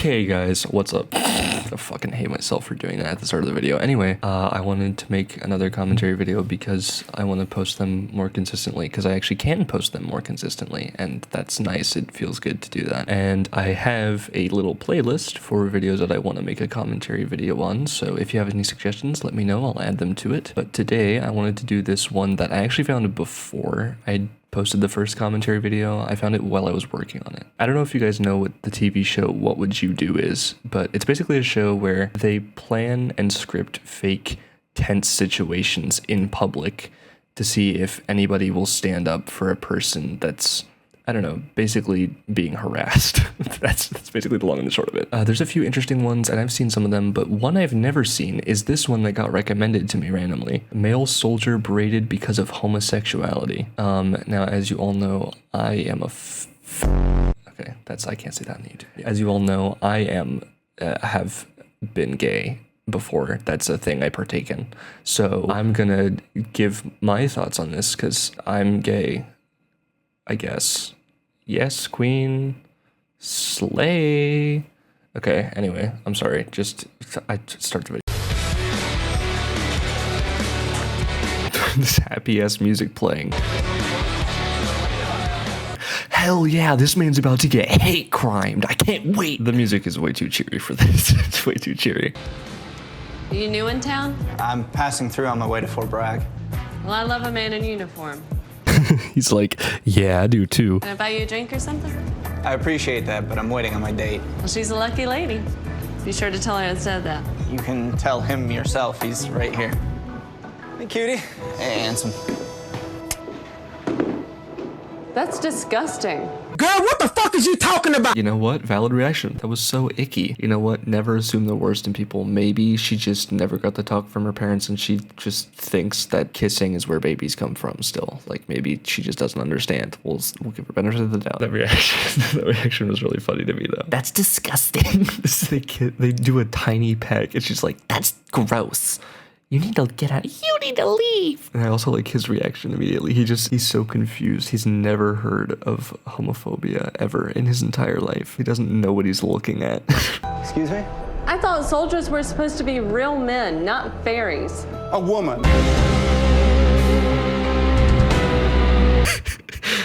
Okay guys, what's up? I fucking hate myself for doing that at the start of the video. Anyway, I wanted to make another commentary video because I want to post them more consistently, because I actually can post them more consistently, and that's nice. It feels good to do that. And I have a little playlist for videos that I want to make a commentary video on, so if you have any suggestions, let me know. I'll add them to it. But today, I wanted to do this one that I actually found before I posted the first commentary video. I found it while I was working on it. I don't know if you guys know what the TV show What Would You Do is, but it's basically a show where they plan and script fake tense situations in public to see if anybody will stand up for a person that's, I don't know, basically being harassed. That's basically the long and the short of it. There's a few interesting ones, and I've seen some of them, but one I've never seen is this one that got recommended to me randomly. Male soldier berated because of homosexuality. Now, as you all know, I am a okay, I can't say that on YouTube. As you all know, I have been gay before. That's a thing I partake in. So I'm gonna give my thoughts on this because I'm gay, I guess. Yes, queen. Slay. Okay, anyway, I'm sorry. I just start the video. This happy ass music playing. Hell yeah, this man's about to get hate crimed. I can't wait. The music is way too cheery for this. It's way too cheery. Are you new in town? I'm passing through on my way to Fort Bragg. Well, I love a man in uniform. He's like, yeah, I do too. Can I buy you a drink or something? I appreciate that, but I'm waiting on my date. Well, she's a lucky lady. Be sure to tell her I said that. You can tell him yourself. He's right here. Hey, cutie. Hey, handsome. That's disgusting. Girl, what the fuck is you talking about? You know what? Valid reaction. That was so icky. You know what? Never assume the worst in people. Maybe she just never got the talk from her parents and she just thinks that kissing is where babies come from still. Like, maybe she just doesn't understand. We'll give her benefit of the doubt. That reaction was really funny to me, though. That's disgusting. They do a tiny peck and she's like, that's gross. You need to get out. You need to leave. And I also like his reaction immediately. He's so confused. He's never heard of homophobia ever in his entire life. He doesn't know what he's looking at. Excuse me? I thought soldiers were supposed to be real men, not fairies. A woman.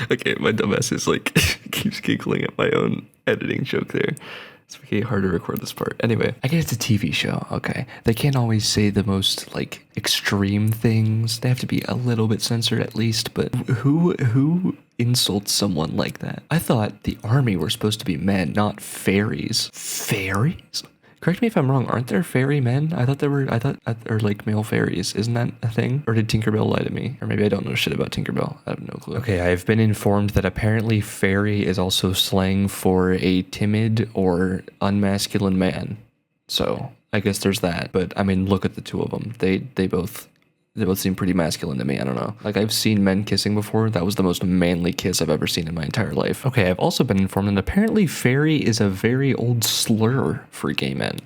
Okay, my dumbass is like, keeps giggling at my own editing joke there. It's making it hard to record this part. Anyway, I get it's a TV show, okay. They can't always say the most, like, extreme things. They have to be a little bit censored at least, but who insults someone like that? I thought the army were supposed to be men, not fairies. Fairies? Correct me if I'm wrong, aren't there fairy men? I thought or like male fairies. Isn't that a thing? Or did Tinkerbell lie to me? Or maybe I don't know shit about Tinkerbell. I have no clue. Okay, I've been informed that apparently fairy is also slang for a timid or unmasculine man. So I guess there's that. But I mean, look at the two of them. They both seem pretty masculine to me. I don't know. Like, I've seen men kissing before. That was the most manly kiss I've ever seen in my entire life. Okay, I've also been informed that apparently fairy is a very old slur for gay men.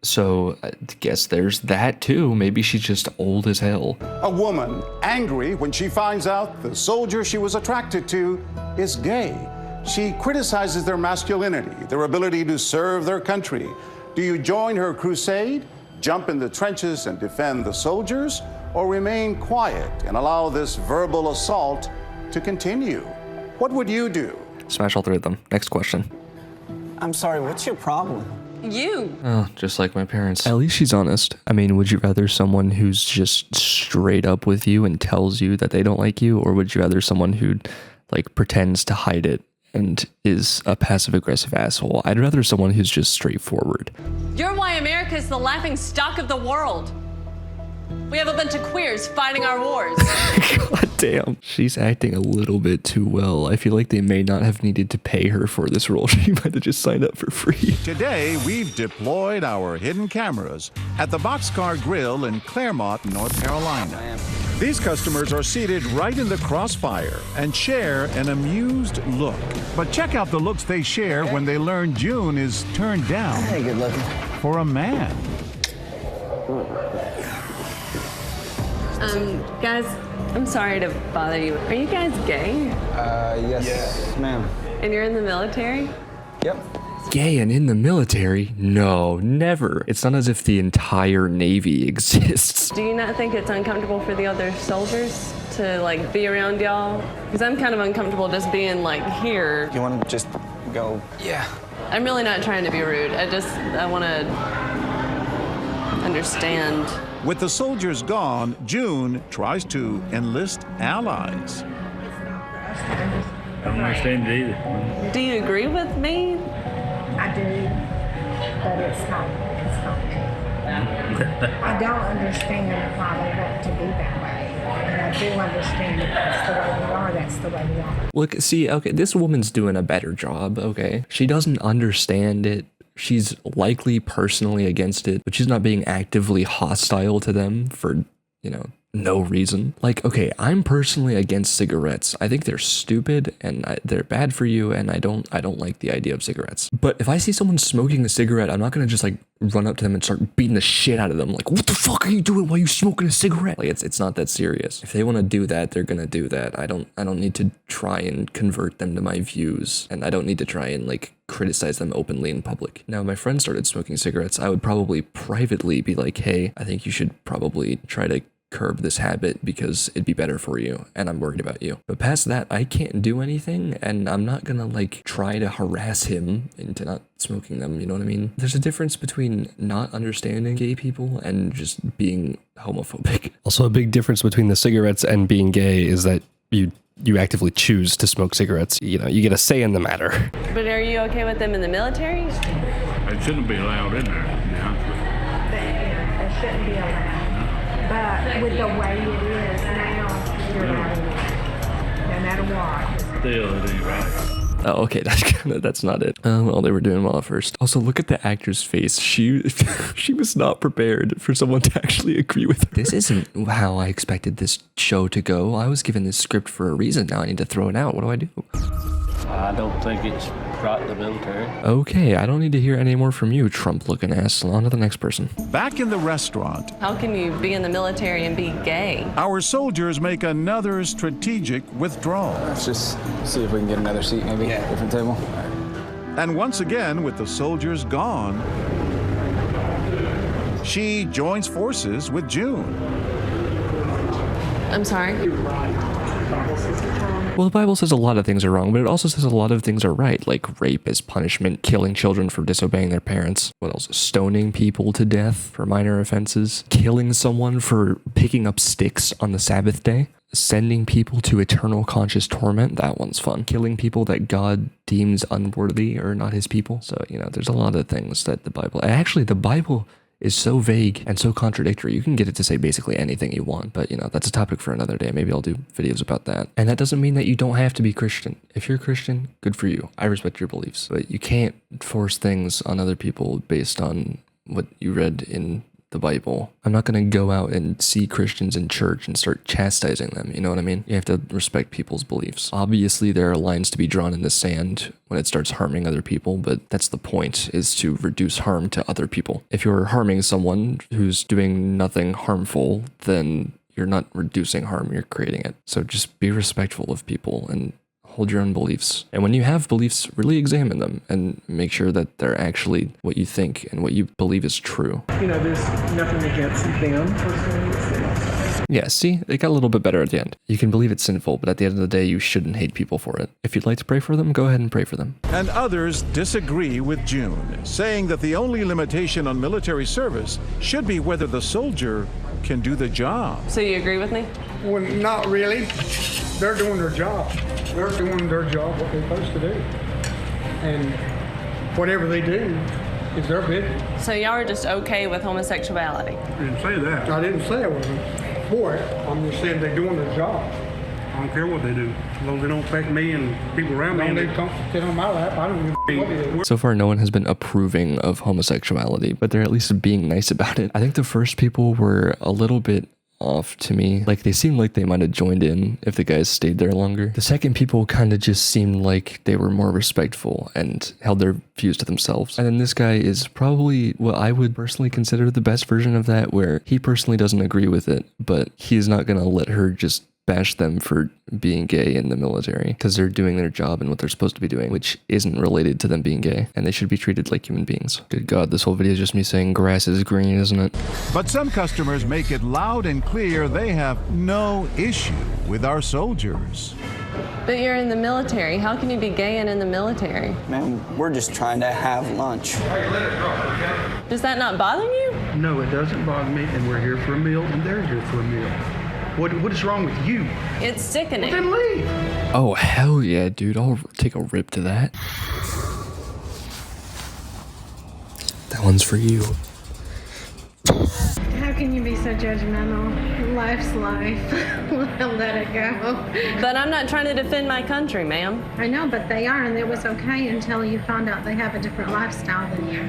So I guess there's that too. Maybe she's just old as hell. A woman angry when she finds out the soldier she was attracted to is gay. She criticizes their masculinity, their ability to serve their country. Do you join her crusade, jump in the trenches and defend the soldiers, or remain quiet and allow this verbal assault to continue? What would you do? Smash all three of them. Next question. I'm sorry, what's your problem? You. Oh, just like my parents. At least she's honest. I mean, would you rather someone who's just straight up with you and tells you that they don't like you, or would you rather someone who, like, pretends to hide it and is a passive-aggressive asshole? I'd rather someone who's just straightforward. You're why America's the laughing stock of the world. We have a bunch of queers fighting our wars. God damn. She's acting a little bit too well. I feel like they may not have needed to pay her for this role. She might have just signed up for free. Today, we've deployed our hidden cameras at the Boxcar Grill in Claremont, North Carolina. These customers are seated right in the crossfire and share an amused look. But check out the looks they share when they learn June is turned down Hey, good looking. for a man. Guys, I'm sorry to bother you. Are you guys gay? Yes, ma'am. And you're in the military? Yep. gay and in the military? No, never. It's not as if the entire Navy exists. Do you not think it's uncomfortable for the other soldiers to like be around y'all? Because I'm kind of uncomfortable just being like here. You want to just go? Yeah. I'm really not trying to be rude. I want to understand. With the soldiers gone, June tries to enlist allies. I don't understand it either. Do you agree with me? I do, but it's not I don't understand why they want to be that way. And I do understand if that's the way we are, that's the way we are. Look, see, okay, this woman's doing a better job, okay? She doesn't understand it. She's likely personally against it, but she's not being actively hostile to them for, you know, no reason. Like, okay, I'm personally against cigarettes. I think they're stupid and they're bad for you, and I don't like the idea of cigarettes. But if I see someone smoking a cigarette, I'm not gonna just like run up to them and start beating the shit out of them. Like, what the fuck are you doing while you smoking a cigarette? Like, it's not that serious. If they want to do that, they're gonna do that. I don't need to try and convert them to my views, and I don't need to try and like criticize them openly in public. Now, if my friend started smoking cigarettes, I would probably privately be like, hey, I think you should probably try to curb this habit because it'd be better for you, and I'm worried about you. But past that, I can't do anything, and I'm not gonna like try to harass him into not smoking them, you know what I mean? There's a difference between not understanding gay people and just being homophobic. Also, a big difference between the cigarettes and being gay is that you actively choose to smoke cigarettes. You know, you get a say in the matter. But are you okay with them in the military? It shouldn't be allowed in there, to be honest with you. It shouldn't be allowed. But with the way it is now, you're not allowed. No matter what. Still, it ain't right. Oh, okay, that's not it. Well, they were doing well at first. Also, look at the actor's face. She was not prepared for someone to actually agree with her. This isn't how I expected this show to go. I was given this script for a reason. Now I need to throw it out. What do I do? I don't think it's right in the military. Okay, I don't need to hear any more from you, Trump-looking ass. On to the next person. Back in the restaurant, How can you be in the military and be gay? our soldiers make another strategic withdrawal. Let's just see if we can get another seat, maybe. Different table. And once again, with the soldiers gone, she joins forces with June. I'm sorry. Well, the Bible says a lot of things are wrong, but it also says a lot of things are right, like rape as punishment, killing children for disobeying their parents. What else? Stoning people to death for minor offenses, killing someone for picking up sticks on the Sabbath day, sending people to eternal conscious torment. That one's fun. Killing people that God deems unworthy or not his people. So, you know, there's a lot of things that the Bible is so vague and so contradictory. You can get it to say basically anything you want, but you know, that's a topic for another day. Maybe I'll do videos about that. And that doesn't mean that you don't have to be Christian. If you're Christian, good for you. I respect your beliefs, but you can't force things on other people based on what you read in the Bible. I'm not going to go out and see Christians in church and start chastising them. You know what I mean? You have to respect people's beliefs. Obviously, there are lines to be drawn in the sand when it starts harming other people, but that's the point, is to reduce harm to other people. If you're harming someone who's doing nothing harmful, then you're not reducing harm, you're creating it. So just be respectful of people and hold your own beliefs. And when you have beliefs, really examine them and make sure that they're actually what you think and what you believe is true. You know, there's nothing against them personally. Yeah, see, it got a little bit better at the end. You can believe it's sinful, but at the end of the day, you shouldn't hate people for it. If you'd like to pray for them, go ahead and pray for them. And others disagree with June, saying that the only limitation on military service should be whether the soldier can do the job. So you agree with me? Well, not really. They're doing their job. They're doing their job, what they're supposed to do. And whatever they do is their business. So y'all are just okay with homosexuality? I didn't say that. I didn't say I wasn't for it. I'm just saying they're doing their job. I don't care what they do, as long as they don't affect me and people around Don't me. they come sit on my lap? I don't give a what they do. So far, no one has been approving of homosexuality, but they're at least being nice about it. I think the first people were a little bit off to me. Like, they seemed like they might have joined in if the guys stayed there longer. The second people kind of just seemed like they were more respectful and held their views to themselves. And then this guy is probably what I would personally consider the best version of that, where he personally doesn't agree with it, but he's not gonna let her just bash them for being gay in the military because they're doing their job and what they're supposed to be doing, which isn't related to them being gay, and they should be treated like human beings. Good God, this whole video is just me saying grass is green, isn't it? But some customers make it loud and clear they have no issue with our soldiers. But you're in the military. How can you be gay and in the military? Man, we're just trying to have lunch. Does that not bother you? No, it doesn't bother me, and we're here for a meal, and they're here for a meal. What is wrong with you? It's sickening. Well, then leave. Oh, hell yeah, dude. I'll take a rip to that. That one's for you. How can you be so judgmental? Life's life. Let it go. But I'm not trying to defend my country, ma'am. I know, but they are, and it was okay until you found out they have a different lifestyle than you.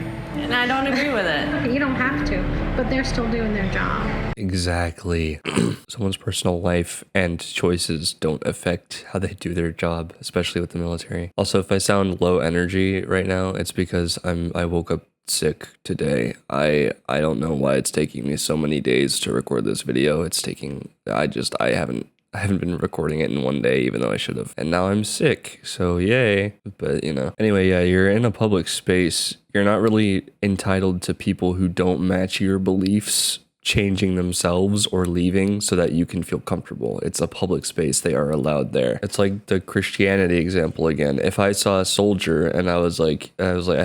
And I don't agree with it. You don't have to, but they're still doing their job. Exactly. Someone's personal life and choices don't affect how they do their job, especially with the military. Also, if I sound low energy right now, it's because I woke up sick today. I don't know why it's taking me so many days to record this video. It's taking I haven't been recording it in one day, even though I should have. And now I'm sick, so yay. But you know, anyway, yeah, you're in a public space. You're not really entitled to people who don't match your beliefs changing themselves or leaving so that you can feel comfortable. It's a public space. They are allowed there. It's like the Christianity example again. If I saw a soldier and I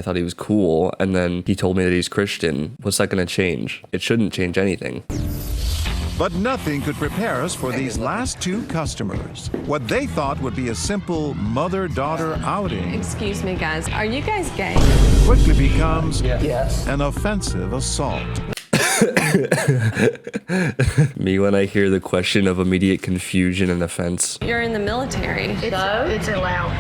thought he was cool, and then he told me that he's Christian, what's that going to change? It shouldn't change anything. But nothing could prepare us for these last two customers. What they thought would be a simple mother-daughter outing Excuse me, guys. Are you guys gay? quickly becomes Yes. an offensive assault. Me when I hear the question of immediate confusion and offense. You're in the military. It's allowed.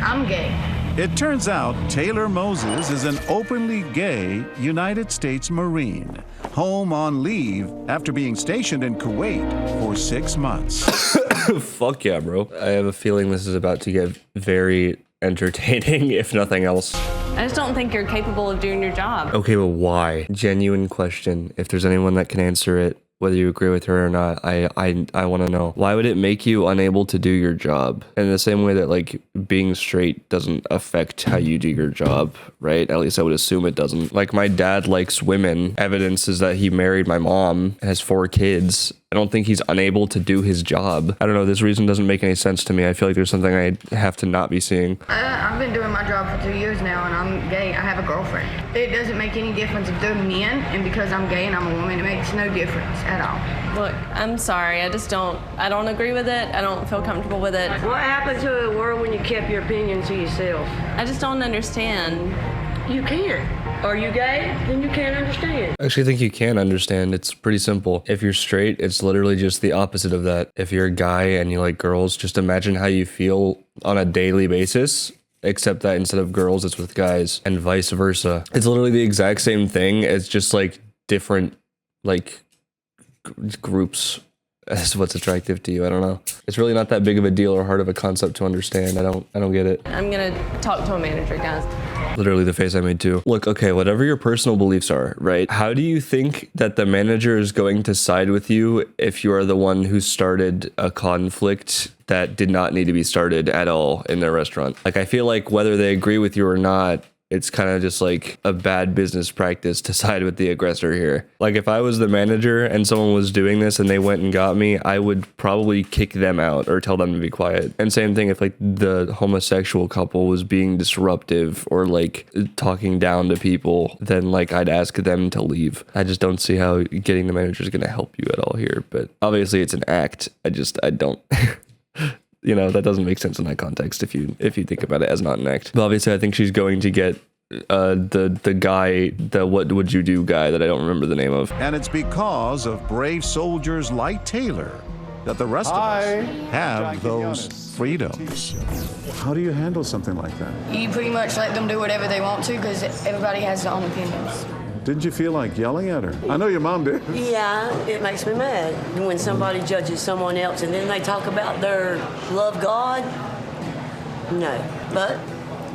I'm gay. It turns out Taylor Moses is an openly gay United States Marine, home on leave after being stationed in Kuwait for 6 months. Fuck yeah, bro. I have a feeling this is about to get very entertaining, if nothing else. I just don't think you're capable of doing your job. Okay, but why? Genuine question. If there's anyone that can answer it, whether you agree with her or not, I want to know. Why would it make you unable to do your job? In the same way that, like, being straight doesn't affect how you do your job, right? At least I would assume it doesn't. Like, my dad likes women. Evidence is that he married my mom, has 4 kids. I don't think he's unable to do his job. I don't know, this reason doesn't make any sense to me. I feel like there's something I have to not be seeing. I've been doing my job for 2 years now, and I'm gay. I have a girlfriend. It doesn't make any difference if they're men, and because I'm gay and I'm a woman, it makes no difference at all. Look, I'm sorry. I don't agree with it. I don't feel comfortable with it. What happened to the world when you kept your opinions to yourself? I just don't understand. You can't. Are you gay? Then you can't understand. I actually think you can understand. It's pretty simple. If you're straight, it's literally just the opposite of that. If you're a guy and you like girls, just imagine how you feel on a daily basis, except that instead of girls, it's with guys, and vice versa. It's literally the exact same thing. It's just like different, like, groups as what's attractive to you. I don't know. It's really not that big of a deal or hard of a concept to understand. I don't get it. I'm gonna talk to a manager, guys. Literally the face I made too. Look, okay, whatever your personal beliefs are, right? How do you think that the manager is going to side with you if you are the one who started a conflict that did not need to be started at all in their restaurant? Like, I feel like whether they agree with you or not, it's kind of just like a bad business practice to side with the aggressor here. Like, if I was the manager and someone was doing this and they went and got me, I would probably kick them out or tell them to be quiet. And same thing if like the homosexual couple was being disruptive or like talking down to people, then like I'd ask them to leave. I just don't see how getting the manager is going to help you at all here. But obviously it's an act. I don't... You know, that doesn't make sense in that context if you think about it as not an act. But obviously I think she's going to get the guy, the what would you do guy that I don't remember the name of. And it's because of brave soldiers like Taylor that the rest of us have those freedoms. How do you handle something like that? You pretty much let them do whatever they want to because everybody has their own opinions. Didn't you feel like yelling at her? I know your mom did. Yeah, it makes me mad when somebody judges someone else and then they talk about their love God. No, but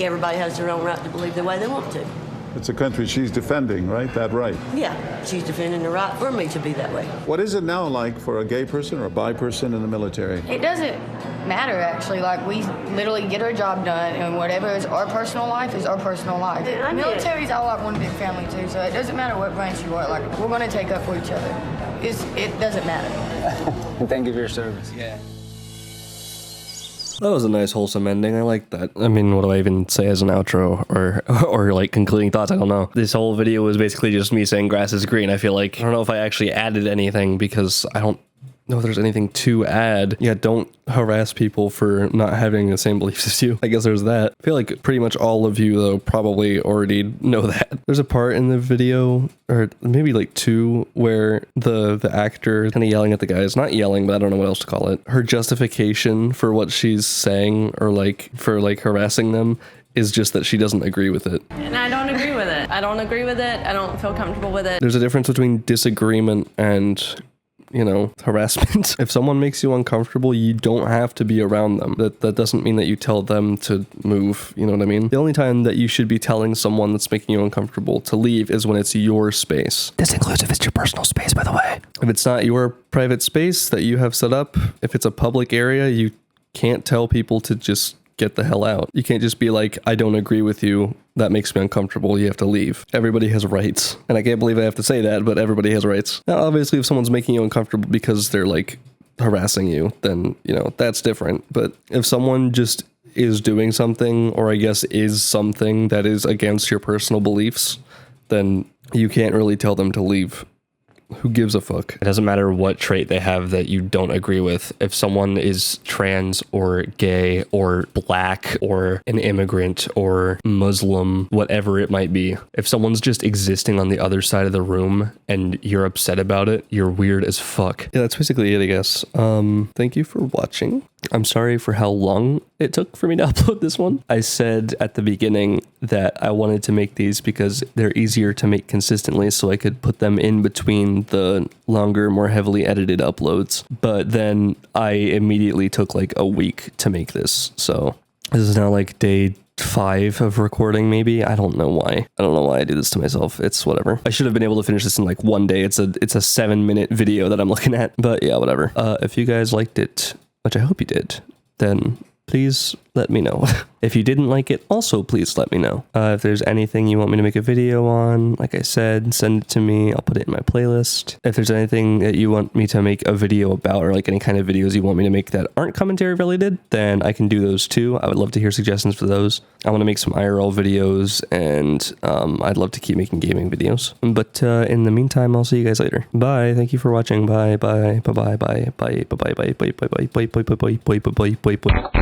everybody has their own right to believe the way they want to. It's a country she's defending, right? That right. Yeah, she's defending the right for me to be that way. What is it now like for a gay person or a bi person in the military? It doesn't matter, actually. Like, we literally get our job done, and whatever is our personal life is our personal life. The military's all like one big family, too, so it doesn't matter what branch you are. Like, we're going to take up for each other. It doesn't matter. Thank you for your service. Yeah. That was a nice wholesome ending. I like that. I mean, what do I even say as an outro or like concluding thoughts? I don't know. This whole video was basically just me saying grass is green. I feel like I don't know if I actually added anything because I don't know if there's anything to add. Yeah, don't harass people for not having the same beliefs as you. I guess there's that. I feel like pretty much all of you though probably already know that. There's a part in the video, or maybe like two, where the actor is kind of yelling at the guys. Not yelling, but I don't know what else to call it. Her justification for what she's saying, or like for like harassing them, is just that she doesn't agree with it. And I don't agree with it. I don't agree with it. I don't feel comfortable with it. There's a difference between disagreement and, you know, harassment. If someone makes you uncomfortable, you don't have to be around them. That doesn't mean that you tell them to move, you know what I mean? The only time that you should be telling someone that's making you uncomfortable to leave is when it's your space. This includes if it's your personal space, by the way. If it's not your private space that you have set up, if it's a public area, you can't tell people to just get the hell out. You can't just be like, I don't agree with you. That makes me uncomfortable. You have to leave. Everybody has rights. And I can't believe I have to say that, but everybody has rights. Now, obviously, if someone's making you uncomfortable because they're like harassing you, then, you know, that's different. But if someone just is doing something, or I guess is something that is against your personal beliefs, then you can't really tell them to leave. Who gives a fuck? It doesn't matter what trait they have that you don't agree with. If someone is trans or gay or black or an immigrant or Muslim, whatever it might be, if someone's just existing on the other side of the room and you're upset about it, you're weird as fuck. Yeah, that's basically it, I guess. Thank you for watching. I'm sorry for how long it took for me to upload this one. I said at the beginning that I wanted to make these because they're easier to make consistently, so I could put them in between the longer, more heavily edited uploads. But then I immediately took like a week to make this. So this is now like day 5 of recording, maybe. I don't know why. I don't know why I do this to myself. It's whatever. I should have been able to finish this in like one day. It's a 7-minute video that I'm looking at. But yeah, whatever. If you guys liked it, which I hope you did, then please let me know. If you didn't like it, also please let me know. If there's anything you want me to make a video on, like I said, send it to me. I'll put it in my playlist. If there's anything that you want me to make a video about, or like any kind of videos you want me to make that aren't commentary related, then I can do those too. I would love to hear suggestions for those. I want to make some IRL videos, and I'd love to keep making gaming videos. But in the meantime, I'll see you guys later. Bye. Thank you for watching. Bye. Bye. Bye. Bye. Bye. Bye. Bye. Bye. Bye. Bye. Bye. Bye. Bye. Bye. Bye. Bye. Bye. Bye.